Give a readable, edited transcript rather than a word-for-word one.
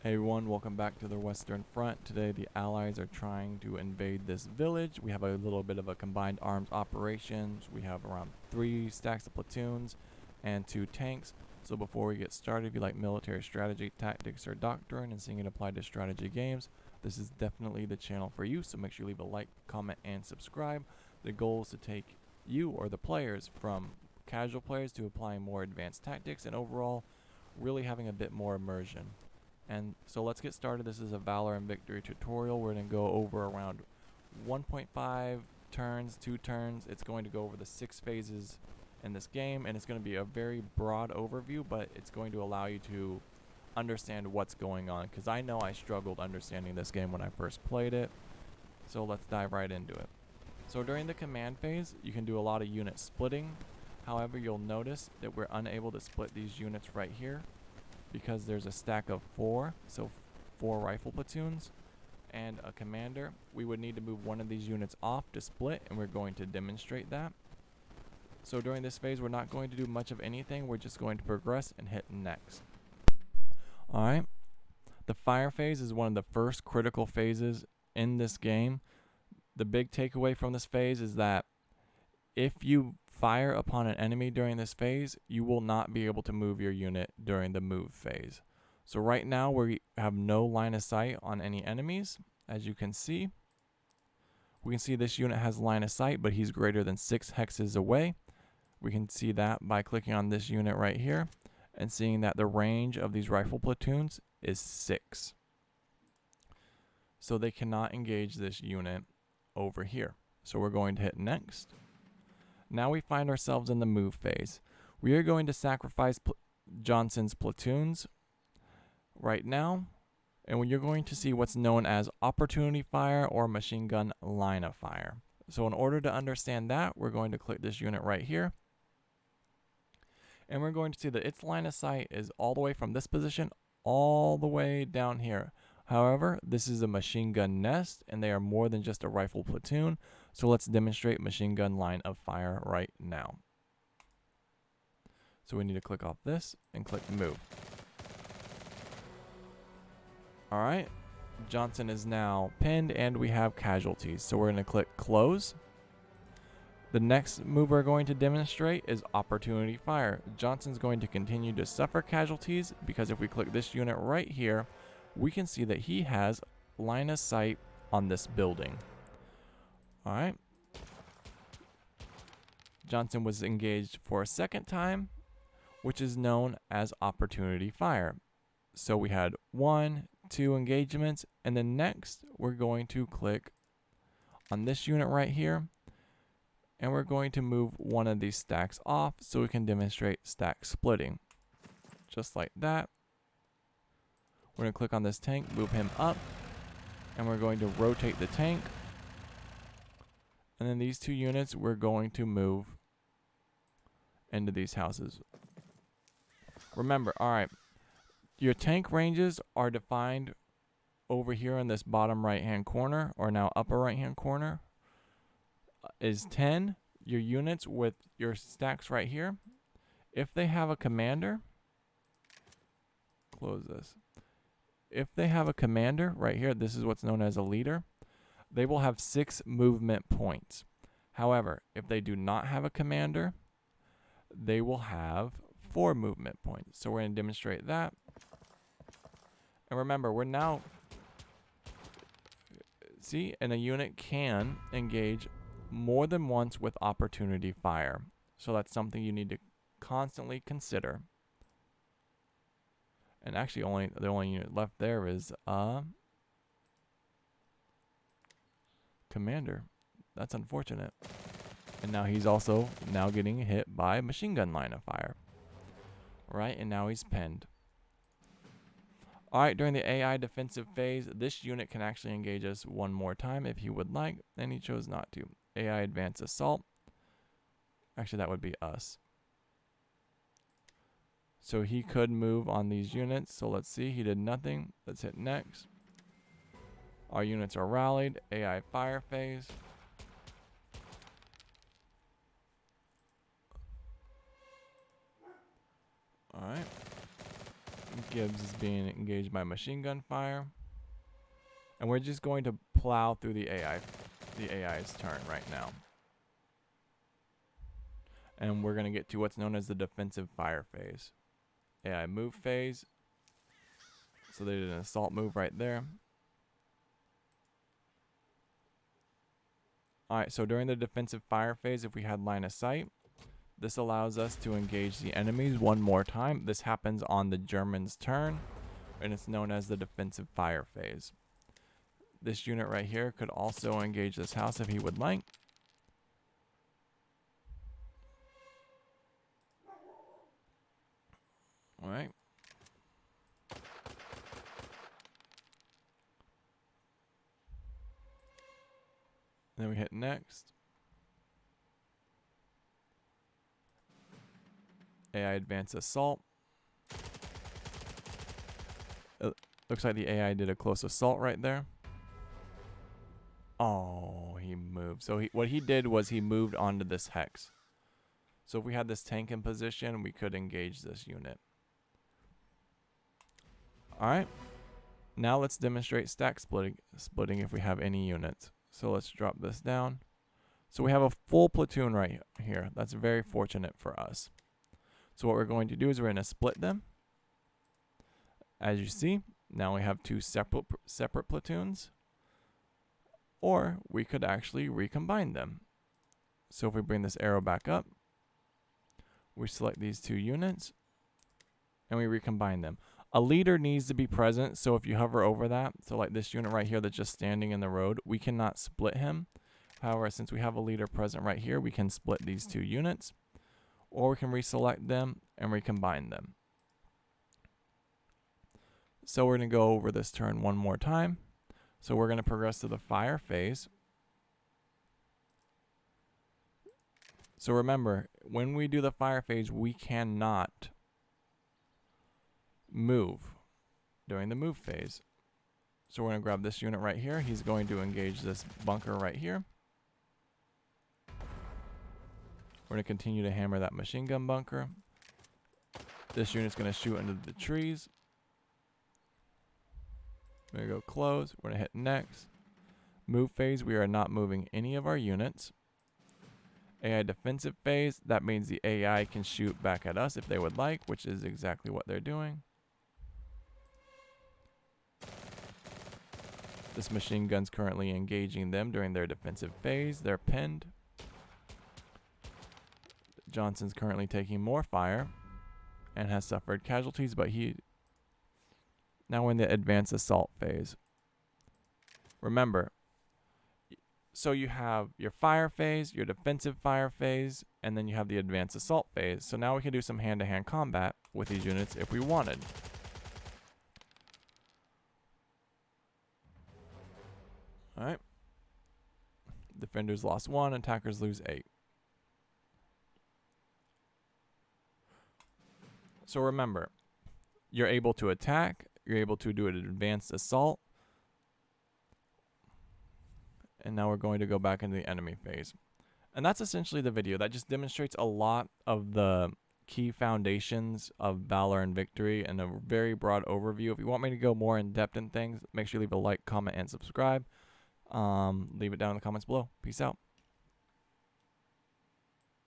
Hey everyone, welcome back to the Western Front. Today the Allies are trying to invade this village. We have a little bit of a combined arms operations. We have around 3 stacks of platoons and 2 tanks. So before we get started, if you like military strategy, tactics, or doctrine and seeing it applied to strategy games, this is definitely the channel for you. So make sure you leave a like, comment, and subscribe. The goal is to take you or the players from casual players to applying more advanced tactics and overall really having a bit more immersion. And so let's get started. This is a Valor and Victory tutorial. We're going to go over around 1.5 turns, 2 turns. It's going to go over the 6 phases in this game, and it's going to be a very broad overview, but it's going to allow you to understand what's going on, because I know I struggled understanding this game when I first played it. So let's dive right into it. So during the command phase, you can do a lot of unit splitting. However, you'll notice that we're unable to split these units right here, because there's a stack of 4, so 4 rifle platoons and a commander. We would need to move one of these units off to split, and we're going to demonstrate that. So during this phase, we're not going to do much of anything. We're just going to progress and hit next. Alright, the fire phase is one of the first critical phases in this game. The big takeaway from this phase is that if you fire upon an enemy during this phase, you will not be able to move your unit during the move phase. So right now we have no line of sight on any enemies. As you can see, we can see this unit has line of sight, but he's greater than 6 hexes away. We can see that by clicking on this unit right here and seeing that the range of these rifle platoons is 6. So they cannot engage this unit over here. So we're going to hit next. Now we find ourselves in the move phase. We are going to sacrifice Johnson's platoons right now, and you're going to see what's known as opportunity fire or machine gun line of fire. So in order to understand that, we're going to click this unit right here, and we're going to see that its line of sight is all the way from this position all the way down here. However, this is a machine gun nest, and they are more than just a rifle platoon. So let's demonstrate machine gun line of fire right now. So we need to click off this and click move. Alright, Johnson is now pinned and we have casualties. So we're going to click close. The next move we're going to demonstrate is opportunity fire. Johnson's going to continue to suffer casualties because if we click this unit right here, we can see that he has line of sight on this building. Alright. Johnson was engaged for a second time, which is known as opportunity fire. So we had 1, 2 engagements, and then next we're going to click on this unit right here, and we're going to move one of these stacks off so we can demonstrate stack splitting. Just like that. We're going to click on this tank, move him up, and we're going to rotate the tank. And then these 2 units we're going to move into these houses. Remember, alright, your tank ranges are defined over here in this bottom right hand corner, or now upper right hand corner, is 10. Your units with your stacks right here, if they have a commander, close this. If they have a commander right here, this is what's known as a leader, they will have 6 movement points. However, if they do not have a commander, they will have 4 movement points. So we're going to demonstrate that. And remember, we're now, see, and a unit can engage more than once with opportunity fire. So that's something you need to constantly consider. And actually the only unit left there is commander. That's unfortunate. And now he's also now getting hit by machine gun line of fire. Right, and now he's pinned. Alright, during the AI defensive phase, this unit can actually engage us one more time if he would like, and he chose not to. AI advanced assault. Actually, that would be us. So he could move on these units. So let's see, he did nothing. Let's hit next. Our units are rallied. AI fire phase. Alright. Gibbs is being engaged by machine gun fire. And we're just going to plow through the AI's turn right now. And we're going to get to what's known as the defensive fire phase. AI move phase. So they did an assault move right there. Alright, so during the defensive fire phase, if we had line of sight, this allows us to engage the enemies one more time. This happens on the Germans' turn, and it's known as the defensive fire phase. This unit right here could also engage this house if he would like. Alright. Then we hit next. AI advance assault. Looks like the AI did a close assault right there. Oh, he moved. So what he did was he moved onto this hex. So if we had this tank in position, we could engage this unit. Alright. Now let's demonstrate stack splitting if we have any units. So let's drop this down. So we have a full platoon right here. That's very fortunate for us. So what we're going to do is we're going to split them. As you see, now we have two separate platoons. Or we could actually recombine them. So if we bring this arrow back up, we select these two units, and we recombine them. A leader needs to be present, so if you hover over that, so like this unit right here that's just standing in the road, we cannot split him. However, since we have a leader present right here, we can split these two units, or we can reselect them and recombine them. So we're going to go over this turn one more time. So we're going to progress to the fire phase. So remember, when we do the fire phase, we cannot move during the move phase. So we're going to grab this unit right here. He's going to engage this bunker right here. We're going to continue to hammer that machine gun bunker. This unit's going to shoot into the trees. We're going to go close. We're going to hit next. Move phase, we are not moving any of our units. AI defensive phase, that means the AI can shoot back at us if they would like, which is exactly what they're doing. This machine gun's currently engaging them during their defensive phase. They're pinned. Johnson's currently taking more fire and has suffered casualties, but now we're in the advanced assault phase. Remember, so you have your fire phase, your defensive fire phase, and then you have the advanced assault phase. So now we can do some hand-to-hand combat with these units if we wanted. Alright. Defenders lost 1, attackers lose 8. So remember, you're able to attack, you're able to do an advanced assault, and now we're going to go back into the enemy phase. And that's essentially the video. That just demonstrates a lot of the key foundations of Valor and Victory and a very broad overview. If you want me to go more in depth in things, make sure you leave a like, comment, and subscribe. Leave it down in the comments below. Peace out.